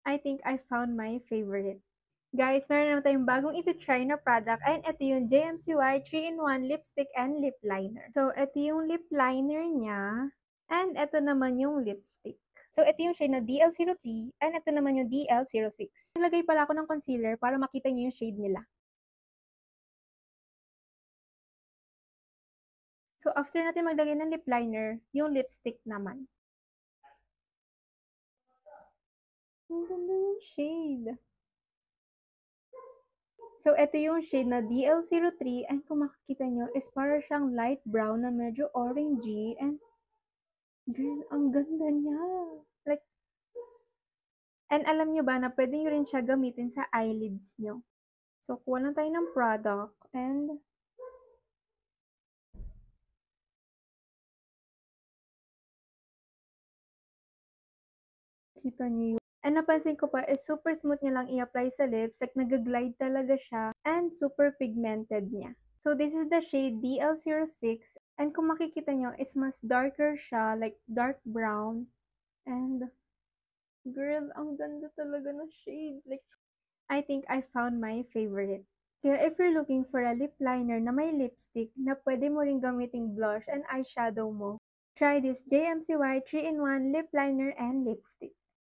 I think I found my favorite. Guys, meron naman tayong bagong iti-try na product and ito yung JMCY 3-in-1 lipstick and lip liner. So, ito yung lip liner niya and ito naman yung lipstick. So, ito yung shade na DL03 and ito naman yung DL06. Nilagay pala ako ng concealer para makita niyo yung shade nila. So, after natin maglagay ng lip liner, yung lipstick naman. Ang ganda yung shade. So, ito yung shade na DL03 and kung makikita nyo is para siyang light brown na medyo orangey and girl, ang ganda niya. Like, and alam nyo ba na pwede nyo rin siya gamitin sa eyelids nyo. So, kuha lang tayo ng product and kita nyo yun. And napansin ko pa is super smooth niya lang i-apply sa lips. Like, nag-glide talaga siya and super pigmented niya. So, this is the shade DL06 and kung makikita nyo is mas darker siya, like dark brown. And girl, ang ganda talaga ng shade. Like, I think I found my favorite. Kaya if you're looking for a lip liner na may lipstick na pwede mo rin gamiting blush and eyeshadow mo, try this JMCY 3-in-1 lip liner and lipstick.